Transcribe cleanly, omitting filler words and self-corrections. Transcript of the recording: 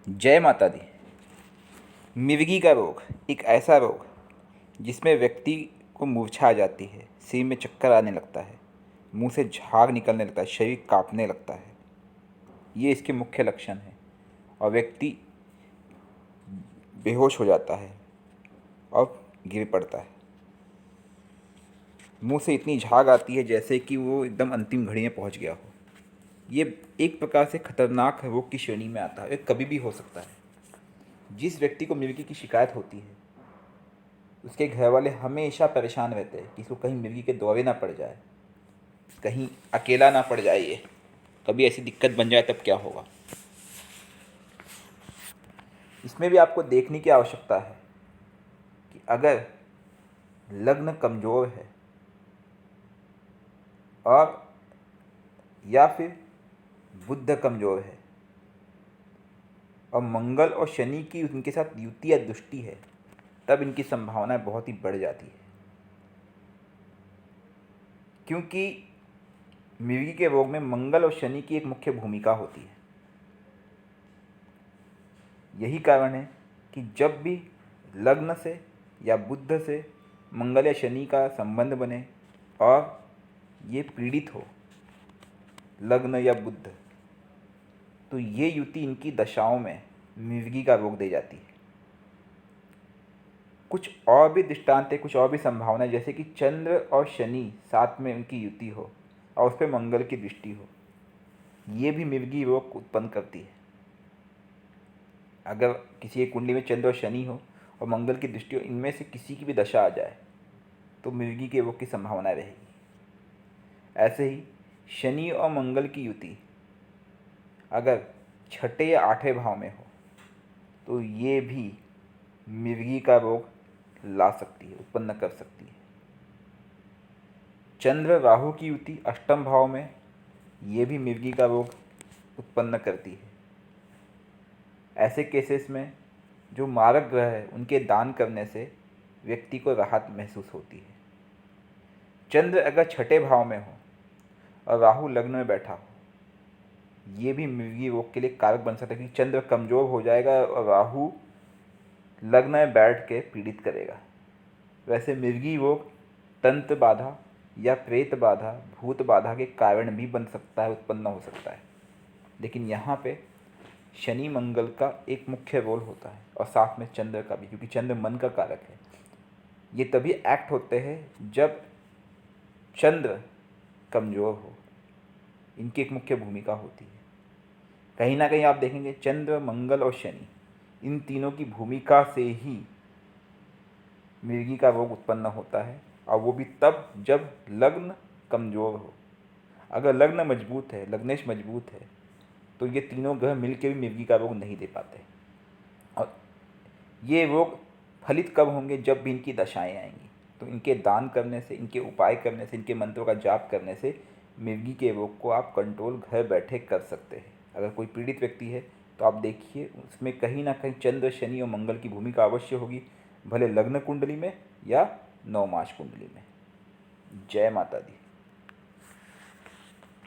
जय माता दी। मिर्गी का रोग एक ऐसा रोग जिसमें व्यक्ति को मूर्छा आ जाती है, सिर में चक्कर आने लगता है, मुंह से झाग निकलने लगता है, शरीर कांपने लगता है। ये इसके मुख्य लक्षण हैं और व्यक्ति बेहोश हो जाता है और गिर पड़ता है। मुंह से इतनी झाग आती है जैसे कि वो एकदम अंतिम घड़ी में पहुंच गया हो। ये एक प्रकार से खतरनाक रोग की श्रेणी में आता है। ये कभी भी हो सकता है। जिस व्यक्ति को मिर्गी की शिकायत होती है उसके घर वाले हमेशा परेशान रहते हैं कि इसको कहीं मिर्गी के दौरे ना पड़ जाए, कहीं अकेला ना पड़ जाए, ये कभी ऐसी दिक्कत बन जाए तब क्या होगा। इसमें भी आपको देखने की आवश्यकता है कि अगर लग्न कमज़ोर है और या फिर बुध कमज़ोर है और मंगल और शनि की उनके साथ युति या दृष्टि है, तब इनकी संभावनाएं बहुत ही बढ़ जाती है। क्योंकि मिर्गी के रोग में मंगल और शनि की एक मुख्य भूमिका होती है। यही कारण है कि जब भी लग्न से या बुध से मंगल या शनि का संबंध बने और ये पीड़ित हो, लग्न या बुध, तो ये युति इनकी दशाओं में मिर्गी का रोग दे जाती है। कुछ और भी दृष्टांत है, कुछ और भी संभावना, जैसे कि चंद्र और शनि साथ में उनकी युति हो और उस पर मंगल की दृष्टि हो, ये भी मिर्गी रोग उत्पन्न करती है। अगर किसी एक कुंडली में चंद्र और शनि हो और मंगल की दृष्टि हो, इनमें से किसी की भी दशा आ जाए तो मिर्गी के रोग की संभावना रहेगी। ऐसे ही शनि और मंगल की युति अगर छठे या आठवें भाव में हो तो ये भी मिर्गी का रोग ला सकती है, उत्पन्न कर सकती है। चंद्र राहु की युति अष्टम भाव में, ये भी मिर्गी का रोग उत्पन्न करती है। ऐसे केसेस में जो मारक ग्रह है उनके दान करने से व्यक्ति को राहत महसूस होती है। चंद्र अगर छठे भाव में हो और राहु लग्न में बैठा हो, ये भी मिर्गी रोग के लिए कारक बन सकता है, क्योंकि चंद्र कमज़ोर हो जाएगा और राहु लग्न में बैठ के पीड़ित करेगा। वैसे मिर्गी रोग तंत्र बाधा या प्रेत बाधा, भूत बाधा के कारण भी बन सकता है, उत्पन्न हो सकता है। लेकिन यहाँ पे शनि मंगल का एक मुख्य रोल होता है और साथ में चंद्र का भी, क्योंकि चंद्र मन का कारक है। ये तभी एक्ट होते हैं जब चंद्र कमज़ोर हो, इनकी एक मुख्य भूमिका होती है। कहीं ना कहीं आप देखेंगे चंद्र, मंगल और शनि, इन तीनों की भूमिका से ही मिर्गी का रोग उत्पन्न होता है, और वो भी तब जब लग्न कमज़ोर हो। अगर लग्न मजबूत है, लग्नेश मजबूत है, तो ये तीनों ग्रह मिलकर भी मिर्गी का रोग नहीं दे पाते। और ये रोग फलित कब होंगे? जब भी इनकी दशाएं आएंगी। तो इनके दान करने से, इनके उपाय करने से, इनके मंत्रों का जाप करने से मिर्गी के रोग को आप कंट्रोल घर बैठे कर सकते हैं। अगर कोई पीड़ित व्यक्ति है तो आप देखिए उसमें कहीं ना कहीं चंद्र, शनि और मंगल की भूमिका अवश्य होगी, भले लग्न कुंडली में या नवमास कुंडली में। जय माता दी।